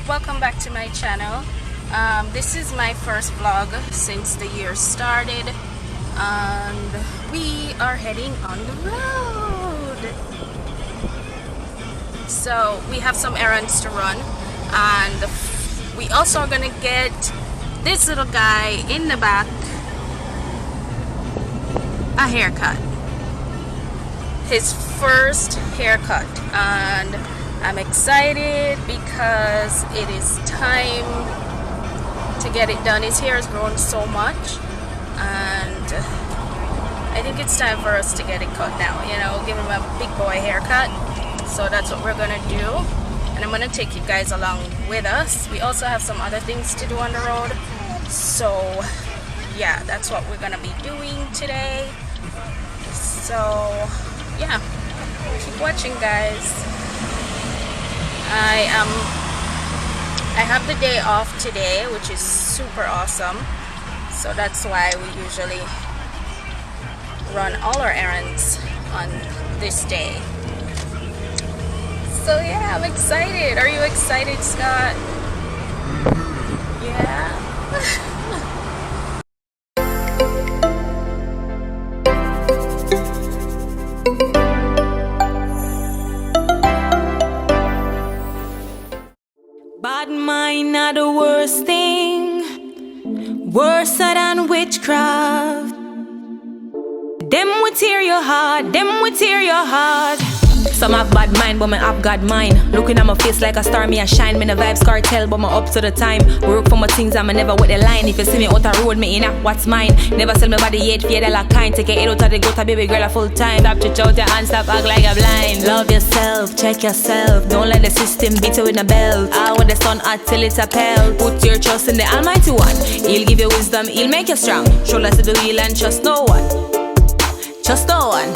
welcome back to my channel. This is my first vlog since the year started, and we are heading on the road. So we have some errands to run, and we also are gonna get this little guy in the back a haircut, his first haircut, and I'm excited because it is time to get it done. His hair has grown so much, and I think it's time for us to get it cut now, you know, give him a big boy haircut. So that's what we're gonna do, and I'm gonna take you guys along with us. We also have some other things to do on the road, so yeah, that's what we're gonna be doing today. So yeah, keep watching, guys. I have the day off today, which is super awesome, so that's why we usually run all our errands on this day. So yeah, I'm excited. Are you excited, Scott? Yeah. Bad mind are the worst thing, worse than witchcraft. Them will tear your heart, them will tear your heart. Some have bad mind, but me have God mind. Looking at my face like a star, me a shine. Me the vibes cartel, but me up to the time. Work for my things and me never with the line. If you see me out the road, me in a what's mine. Never sell me body yet, fear they like kind. Take it out of the gutter, baby girl a full time. Stop to out your hands, stop act like a blind. Love yourself, check yourself. Don't let the system beat you in the belt. I want the sun hot till it's a pelt. Put your trust in the Almighty One. He'll give you wisdom, he'll make you strong. Shoulders to the wheel and trust no one. Trust no one.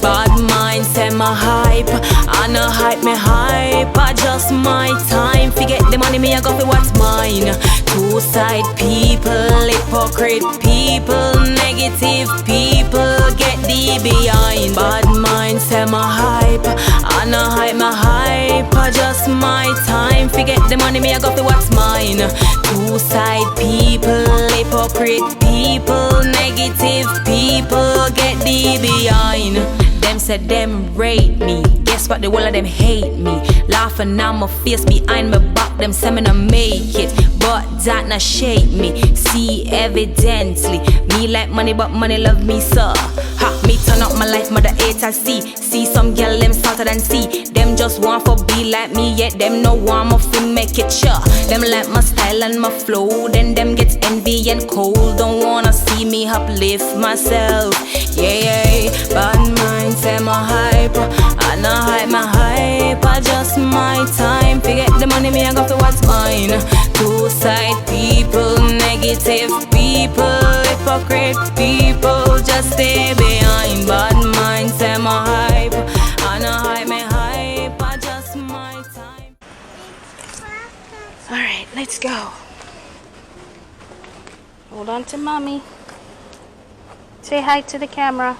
Bad mind say my hype, I no hype me hype. I just my time, forget the money me I got for what's mine. Two-side people, hypocrite people, negative people, get the behind. Bad mind say my hype, I no hype my hype. I just my time, forget the money me I got for what's mine. Two-side people, hypocrite people, negative people, get the behind. Them said them rate me, guess what, the whole of them hate me. Laughing on my face behind my back, them say me not make it, but that not shape me. See evidently, me like money but money love me so. Ha, me turn up my life, mother haters see some girl them started and see. Them just want for be like me, yet them no want me fi make it sure. Them like my style and my flow, then them get envy and cold. Don't wanna see me uplift myself, yeah. Bad mind say my hype, I no hype my hype. I just my time, forget the money me I got for what's mine. Two-side people, negative people, hypocrite people, just stay behind. Bad mind say my hype, I no hype my hype. I just my time. Alright, let's go. Hold on to mommy. Say hi to the camera.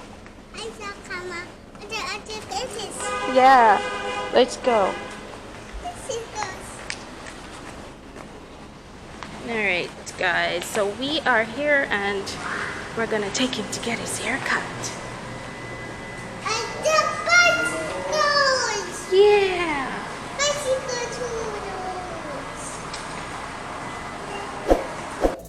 Yeah, let's go. Alright, guys, so we are here and we're gonna take him to get his hair cut. Yeah.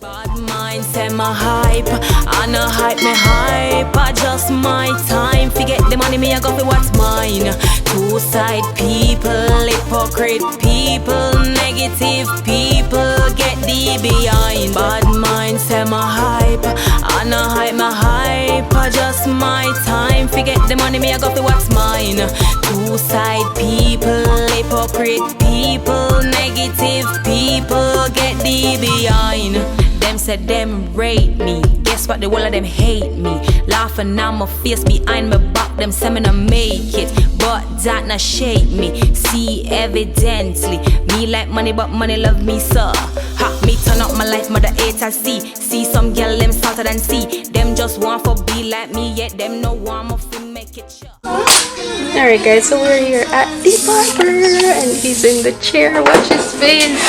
Bad mind say my hype, I no hype me hype. I just my time, forget the money me I got for what's mine. Two-side people, hypocrite people, negative people, get the behind. Bad mind say my hype, I no hype my hype. I just my time, forget the money me I got for what's mine. Two-side people, hypocrite people, negative people, get the behind. Them said them rate me, guess what, the whole of them hate me. Laughing on my face behind my back, them say me not make it, but that not shape me. See evidently, me like money but money love me so. Ha, me turn up my life, mother haters see some girl them started and see. Them just want for be like me, yet them no want me fi make Alright guys, so we're here at the barber and he's in the chair. Watch his face.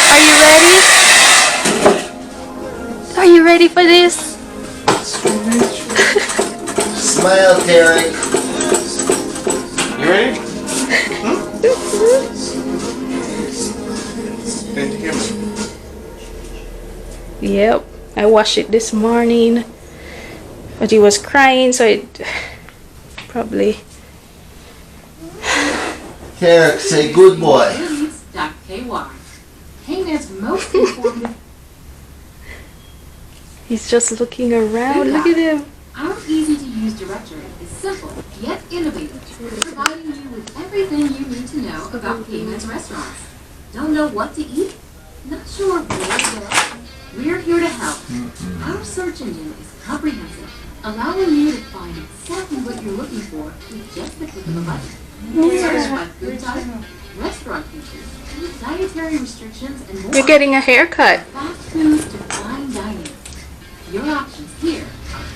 Are you ready? Are you ready for this? Smile, Terry. You ready? Yep, I washed it this morning, but he was crying, so it probably. Tarek, say good boy. Most informative. He's just looking around. Look at him. Our easy-to-use directory is simple yet innovative, providing you with everything you need to know about Cayman's restaurants. Don't know what to eat? Not sure where to go? We're here to help. Our search engine is comprehensive, allowing you to find exactly what you're looking for with just the click of a button. Search by food type, restaurant features, dietary restrictions, and more. You're getting a haircut. Fast foods to fine dining. Your options here.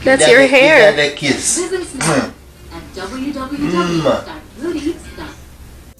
That's your hair. Give that a kiss. Visit us now at www.goodeats.com.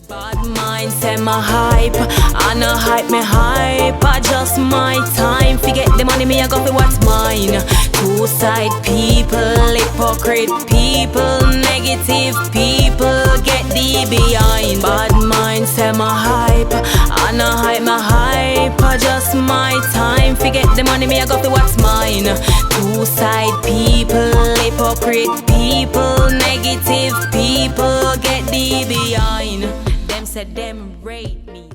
Bad mind say my hype, I no hype me hype. I just my time, forget the money me I got for what's mine. Two side people, hypocrite people, negative people, get the behind. Bad mind say my hype, I no hype my hype. I just my time, forget the money me I got for what's mine. Two side people, hypocrite people, negative people, get the behind. Said them rate me.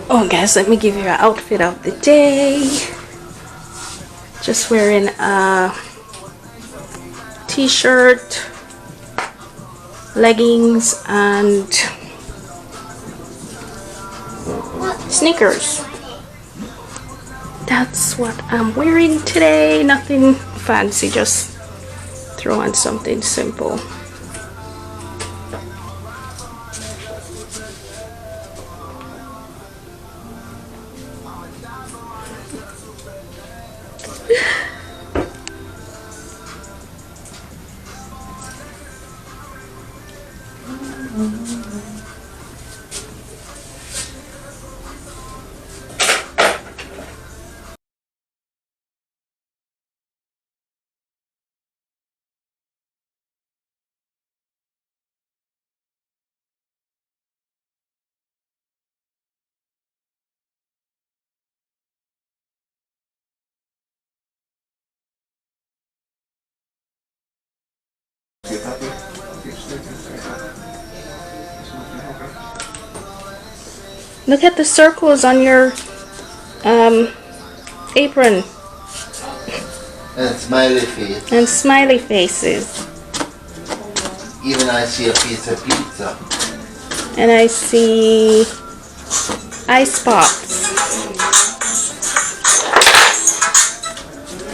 Oh guys, let me give you an outfit of the day. Just wearing a t-shirt, leggings and sneakers. That's what I'm wearing today. Nothing fancy, just throw on something simple. Look at the circles on your apron. And smiley face. And smiley faces. Even I see a piece of pizza. And I see ice pops.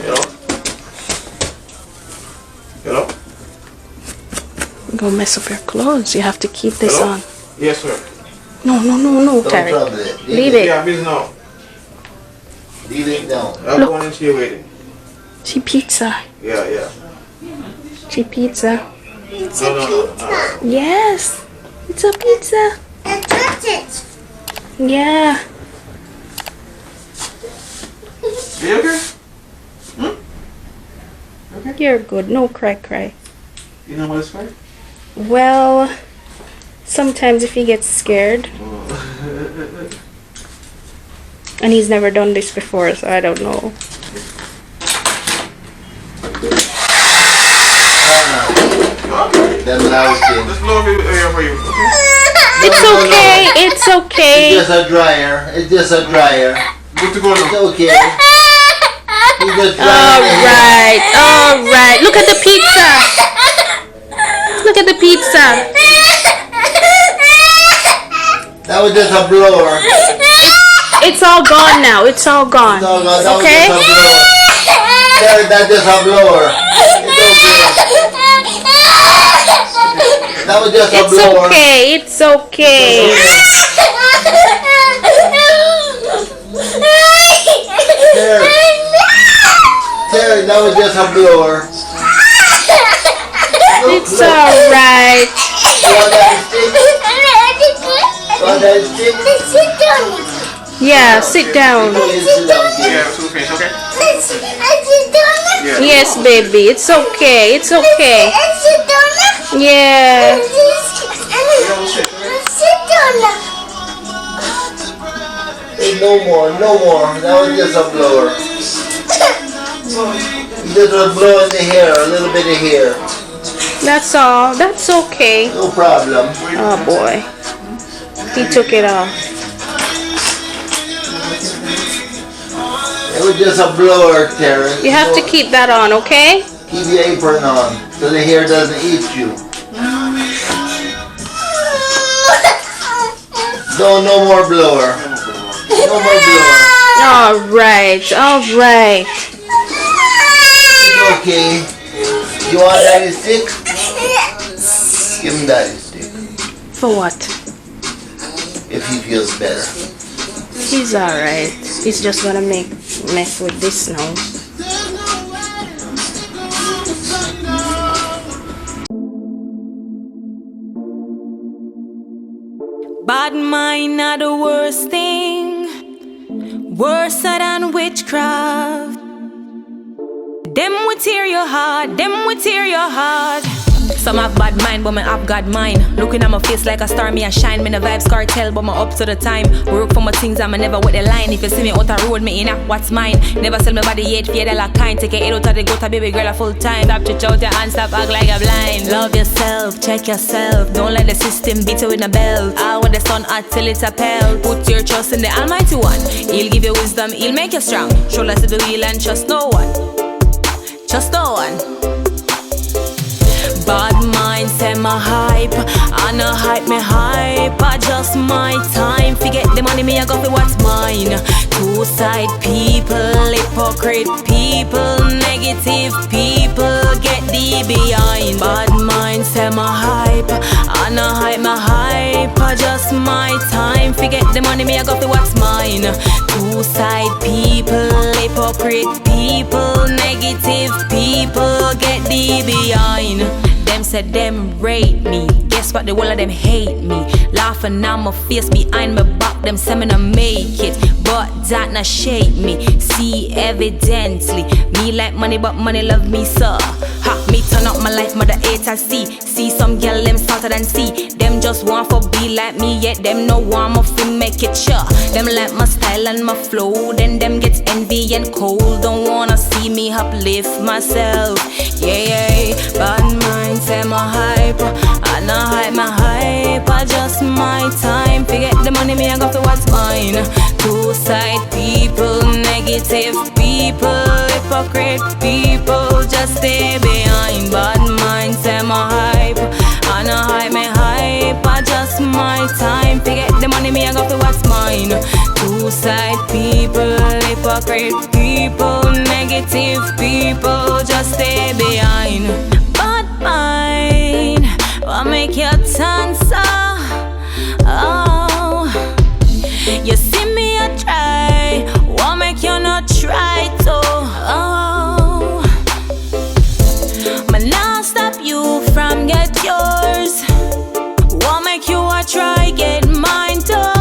Hello? Hello? Go mess up your clothes. You have to keep this Hello? on. Yes, sir. No, Don't Tarek. trouble it. Leave it. Yeah, busy now. Leave it down. I'm Look. going in here waiting. Cheap pizza. Yeah. Cheap pizza. No. Yes. It's a pizza. I touched it. Yeah. You okay? Okay. You're good. No cry. You know what it's for? Well, sometimes if he gets scared. And he's never done this before, so I don't know. Them loud things. Let's blow over here for you, okay? It's okay. It's okay. It's just a dryer. It's just a dryer. Good to go It's now. okay. It's just dryer. All right. Look at the pizza. Look at the pizza. That was just a blower. It's all gone now. It's all gone. No, that Okay? was just a blower. Terry, that's just a blower. It's okay. That was just a It's blower. okay. It's okay. Terry, that was just a blower. It's alright. You want that stick? You want that stick? Yeah, sit down. You sit down, kid. Yeah, two face, okay? Yeah. Yes, baby. It's okay. It's okay. Yeah. You don't sit, okay? Hey, no more. That was just a blower. Just a blow in the hair, a little bit of hair. That's all. That's okay. No problem. Oh boy. He took it off. It was just a blower, Terrence. You have to keep that on, okay? Keep your apron on so the hair doesn't eat you. No more blower. No more blower. Alright. Alright. It's okay. You want daddy's stick? Give him daddy's stick. For what? If he feels better. He's alright. He's just gonna mess with this now. Bad mind are the worst thing, worse than witchcraft. Them will tear your heart, them will tear your heart. Some have bad mind, but me have God mind. Looking at my face like a star, me a shine. Me the vibes cartel, but me up to the time. Work for my things, I'm never with the line. If you see me out the road, me in a what's mine. Never sell me body yet, fear like kind. Take your head out of the gutter, baby girl a full time. Stop church out your hands, stop act like a blind. Love yourself, check yourself. Don't let the system beat you with a belt. I want the sun hot till it's a pelt. Put your trust in the Almighty One. He'll give you wisdom, he'll make you strong. Shoulders to the wheel and trust no one. Just no one. Bad mind say my hype, I no hype me hype. I just my time, forget the money me I got for what's mine. Two side people, hypocrite people, negative people, get the behind. Bad mind say my hype, I no hype my hype. I just my time, forget the money me I got for what's mine. Two side people, hypocrite people, negative people, get the behind. Them said them rate me. Guess what? The whole of them hate me. Laughing on my face behind my back. Them say me not make it, but that not shape me. See evidently, me like money, but money love me so. Ha, me turn up my life, mother A to C. See some girl them salter than see. Them just want for be like me, yet them no want me fi make it sure. Them like my style and my flow, then them gets envy and cold. Don't wanna see me uplift myself. Yeah, bad mind say my hype, I no hype my hype. I just my time, forget the money me I got for what's mine. Two side people, negative people, hypocrite people, just stay behind. Bad mind say my hype, I no hype my hype. I just my time, forget the money me I got for what's mine. Two side people, hypocrite people, negative people, just stay behind. Bad mind, what make you turn so? Oh, you see me a try, what make you not try to? Oh, man, now stop you from get yours. What make you a try get mine too?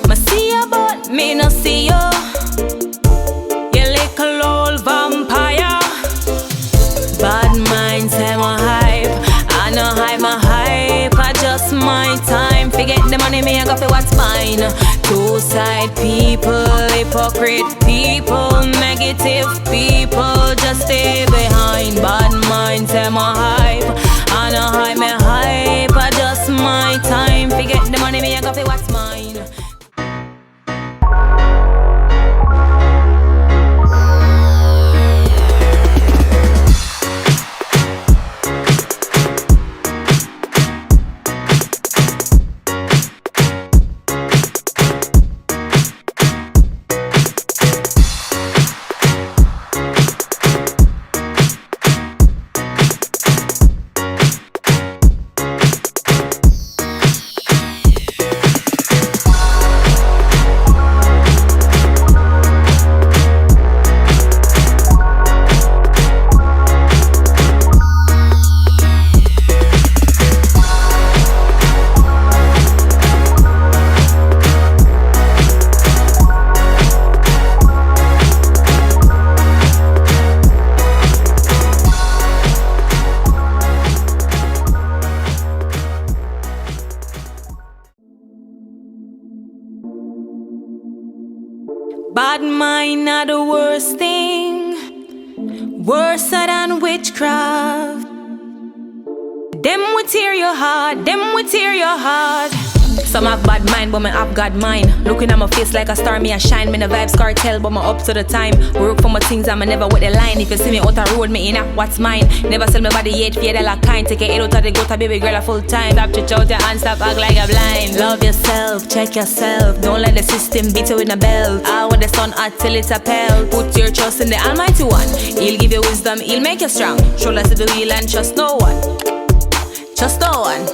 Ma see you but me no see you. You little old vampire. Bad mind say my hype, I no hype my hype. I just my time, forget the money me I got for what's mine. Two side people, hypocrite people, negative people, just stay behind. Bad mind say my hype, I no hype my hype. I just my time, forget the money me I got for what's mine. Bad mind are the worst thing, worse than witchcraft. Them will tear your heart, them will tear your heart. Some have bad mind, but me have God mind. Looking at my face like a star, me a shine. Me the vibes cartel, but me up to the time. Work for my things, I'm never with the line. If you see me out the road, me in a what's mine. Never sell me body yet, fear that like kind. Take it out of the gutter, baby girl a full time. Stop to out your hands, stop act like a blind. Love yourself, check yourself. Don't let the system beat you in the belt. I want the sun hot till it's a pelt. Put your trust in the Almighty One. He'll give you wisdom, he'll make you strong. Shoulders to the wheel and trust no one. Trust no one.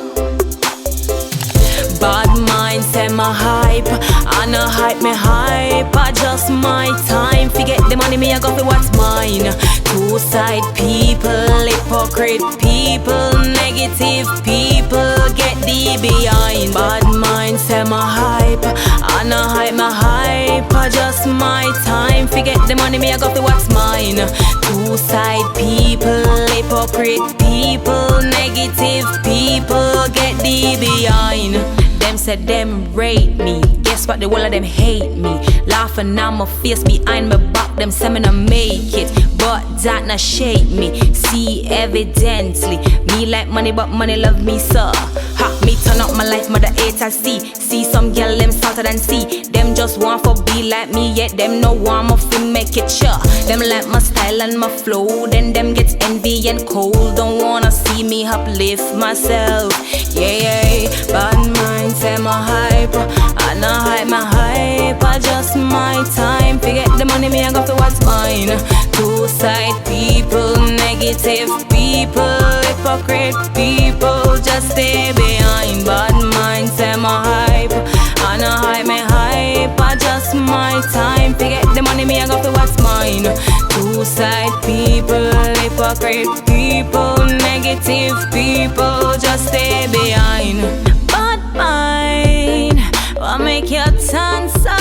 Bad mind say my hype, I no hype me hype. I just my time, forget the money me I got for what's mine. Two-side people, hypocrite people, negative people, get the behind. Bad mind say my hype, I no hype my hype. I just my time, forget the money me I got for what's mine. Two-side people, hypocrite people, negative people, get the behind. Them said them rate me. Guess what? The whole of them hate me. Laughing on my face behind my back. Them say me not make it, but that not shape me. See evidently, me like money, but money love me so. Ha, me turn up my life, mother haters see. See some girl them started and see. Them just want for be like me, yet them no want my fi make it sure. Them like my style and my flow, then them gets envy and cold. Don't wanna see me uplift myself. Yeah, bad mind say my hype, I no hype my hype. I just my time, forget the money me I got for what's mine. Two-side people, negative people, hypocrite people, just stay behind. Bad mind say my hype, I no hype my hype. I just my time, forget the money me I got for what's mine. Two-side people, hypocrite people, negative people, just stay behind. Bad mind, what make you turn so?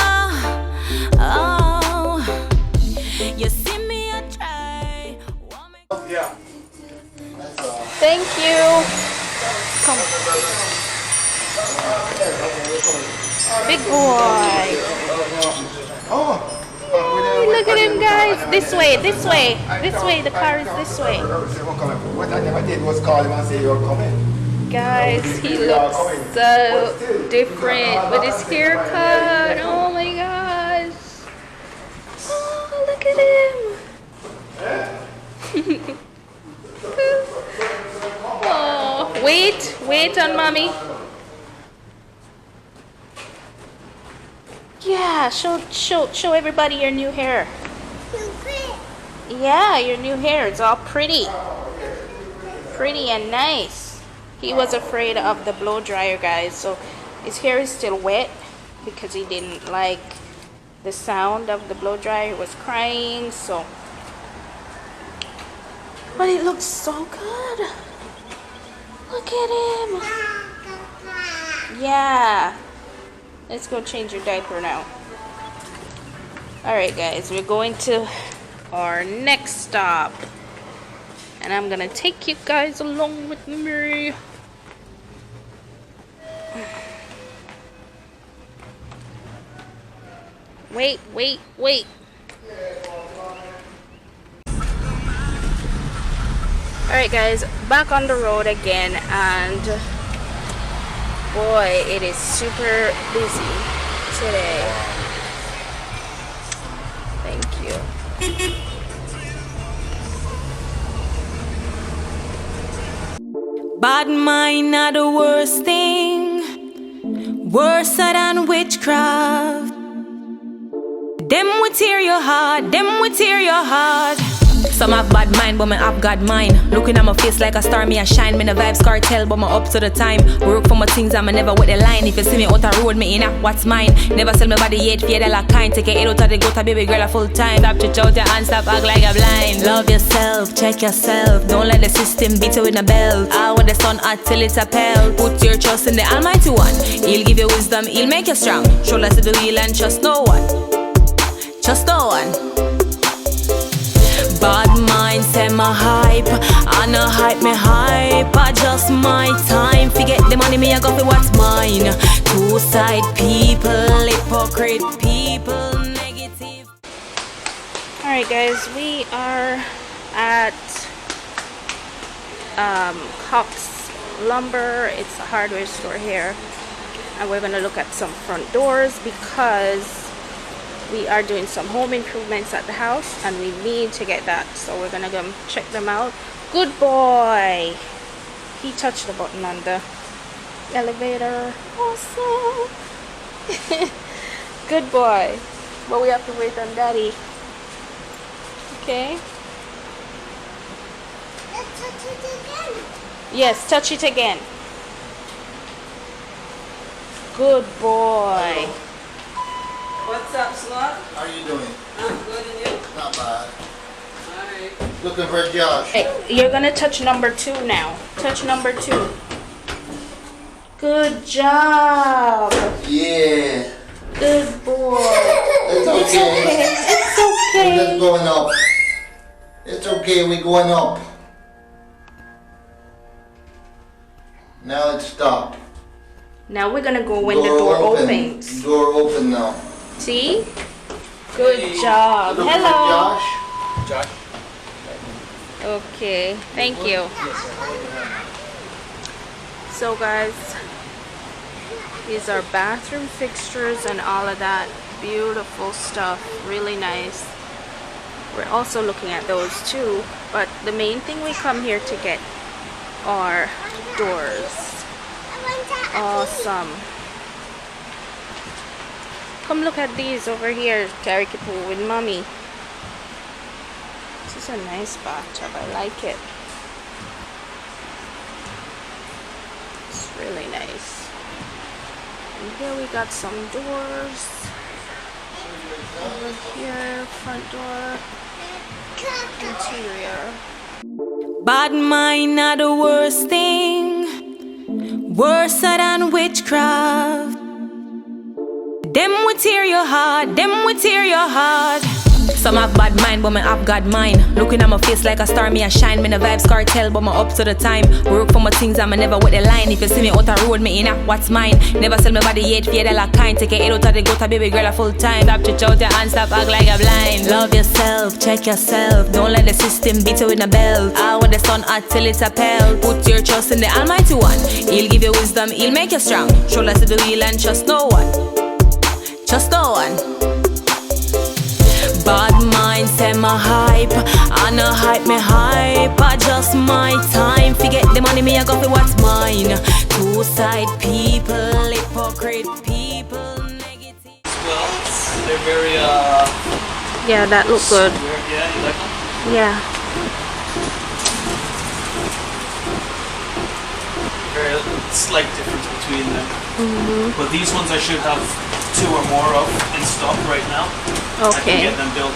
Oh, you see me a try. Yeah. Thank you. Come. Big boy. Yay, look at him, guys. This way, this way. This way, the car is this way. What I never did was call him and say you're coming. Guys, he looks so different with his haircut. Oh my gosh. Oh, look at him. Oh, wait on mommy. Yeah, show everybody your new hair. Yeah, your new hair. It's all pretty. Pretty and nice. He was afraid of the blow dryer, guys, so his hair is still wet because he didn't like the sound of the blow dryer. He was crying, so. But it looks so good. Look at him. Yeah. Let's go change your diaper now. Alright guys, we're going to our next stop. And I'm gonna take you guys along with me. Wait. Alright guys, back on the road again, and boy, it is super busy today. Thank you. Bad mind are the worst thing, worse than witchcraft. Them will tear your heart, them will tear your heart. Some have bad mind, but me have God mind. Looking at my face like a star, me a shine. Me the vibes cartel, but me up to the time. Work for my things, I'm never with the line. If you see me out the road, me in a what's mine. Never sell me body yet, fear that like kind. Take it out of the gutter, baby girl a full time. Stop to out your hands, stop act like a blind. Love yourself, check yourself. Don't let the system beat you in the belt. I want the sun hot till it's a pelt. Put your trust in the Almighty One. He'll give you wisdom, he'll make you strong. Shoulders to the wheel and trust no one. Trust no one. Bad mind say my hype, I no hype me hype. I just my time, forget the money me I got for what's mine. Two-side people, hypocrite people, negative. Alright guys, we are at Cox Lumber. It's a hardware store here, and we're going to look at some front doors because we are doing some home improvements at the house and we need to get that, so we're going to go check them out. Good boy! He touched the button on the elevator. Awesome! Good boy. But we have to wait on Daddy. Okay? Let's touch it again. Yes, touch it again. Good boy. What's up, Slot? How are you doing? I'm good, and you? Not bad. Alright. Looking for Josh. Hey, you're gonna touch number 2 now. Touch number 2. Good job. Yeah. Good boy. It's It's okay. okay. It's We're just okay. going up. It's okay, we're going up. Now it's stopped. Now we're gonna go when the door opens. Door open now. See? Good job. Looking for Hello. Josh? Okay, thank you. So guys, these are bathroom fixtures and all of that beautiful stuff. Really nice. We're also looking at those too, but the main thing we come here to get are doors. Awesome. Come look at these over here, Karikipu with Mommy. This is a nice bathtub. I like it. It's really nice. And here we got some doors. Over here, front door, interior. Bad mind are the worst thing, worse than witchcraft. Them will tear your heart, them will tear your heart. Some have bad mind, but me have God mind. Looking at my face like a star, me a shine. Me no vibes cartel, but me up to the time. Work for my things, I'm never with the line. If you see me out the road, me in a what's mine. Never sell my body yet, fear they like kind. Take a head out of the gutter, baby girl a full time. Stop to out your hands, stop act like a blind. Love yourself, check yourself. Don't let the system beat you with a belt. I want the sun hot till it's a pelt. Put your trust in the Almighty One. He'll give you wisdom, he'll make you strong. Shoulders to the wheel and trust no one. Just no one. Bad mind say my hype, and I hype me hype. I just my time. Forget the money, me I go for what's mine. Two-side people, hypocrite people, negative. Well, they're very, Yeah, that look good. weird. Yeah, you like them? Yeah. Very slight difference between them. But these ones I should have 2 or more of in stock right now. I can Okay. get them built,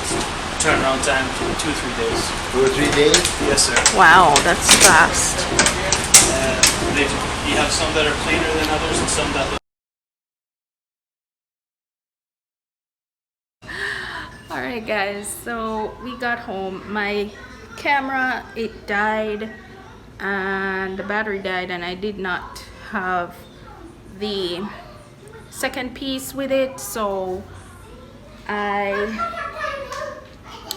turnaround time 2 or 3 days. 2 or 3 days? Yes, sir. Wow, that's fast. You have some that are cleaner than others and some that look. Alright guys, so we got home. My camera, it died and the battery died, and I did not have the second piece with it, so I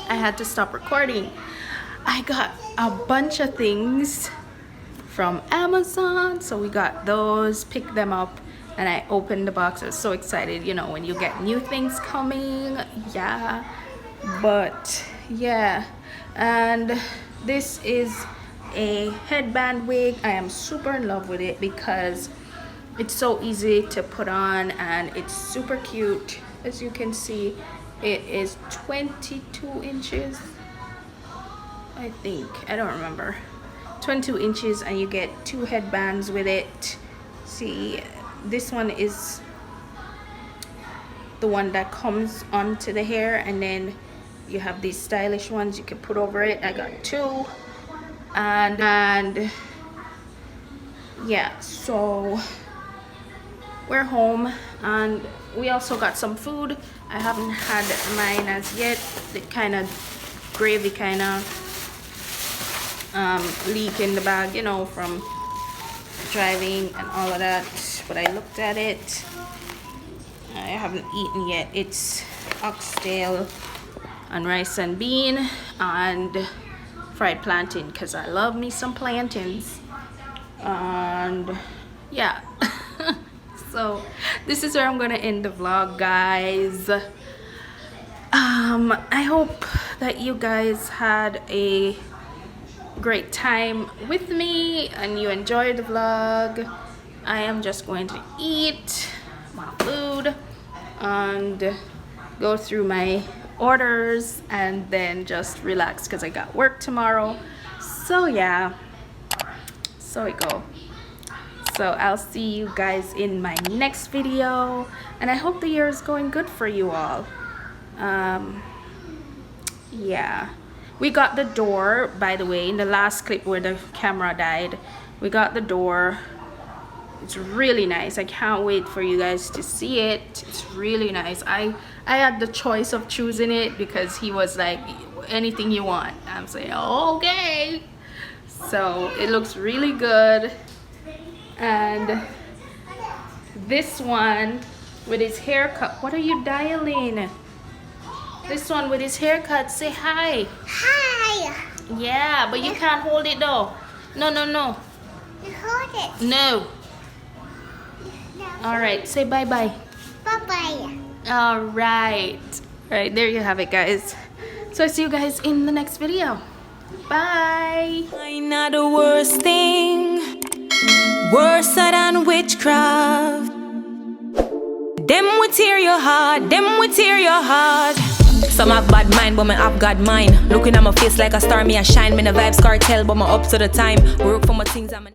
had to stop recording. I got a bunch of things from Amazon, so we got those, picked them up, and I opened the box. I was so excited, you know, when you get new things coming. Yeah, but yeah. And this is a headband wig. I am super in love with it because it's so easy to put on and it's super cute. As you can see, it is 22 inches, I think. I don't remember. 22 inches, and you get 2 headbands with it. See, this one is the one that comes onto the hair, and then you have these stylish ones you can put over it. I got 2, and yeah, so we're home, and we also got some food. I haven't had mine as yet. The kind of gravy kind of leak in the bag, you know, from driving and all of that. But I looked at it. I haven't eaten yet. It's oxtail and rice and bean and fried plantain because I love me some plantains. And yeah. So this is where I'm gonna end the vlog, guys. I hope that you guys had a great time with me and you enjoyed the vlog. I am just going to eat my food and go through my orders and then just relax because I got work tomorrow. So yeah, so we go. So I'll see you guys in my next video, and I hope the year is going good for you all. Yeah, we got the door, by the way, in the last clip where the camera died. We got the door. It's really nice. I can't wait for you guys to see it. It's really nice. I had the choice of choosing it because he was like, anything you want. I'm saying, okay. So it looks really good. And this one with his haircut. What are you dialing? This one with his haircut. Say hi. Hi. Yeah, but you can't hold it though. No, no, no. You hold it. No. All right, say bye-bye. Bye-bye. All right. All right, there you have it, guys. So I see you guys in the next video. Bye. I not the worst thing, worse than witchcraft. Them will tear your heart, them will tear your heart. Some have bad mind, but me have God mind. Looking at my face like a star, me a shine. Me the vibes cartel, but me up to the time. Work for my things, I'm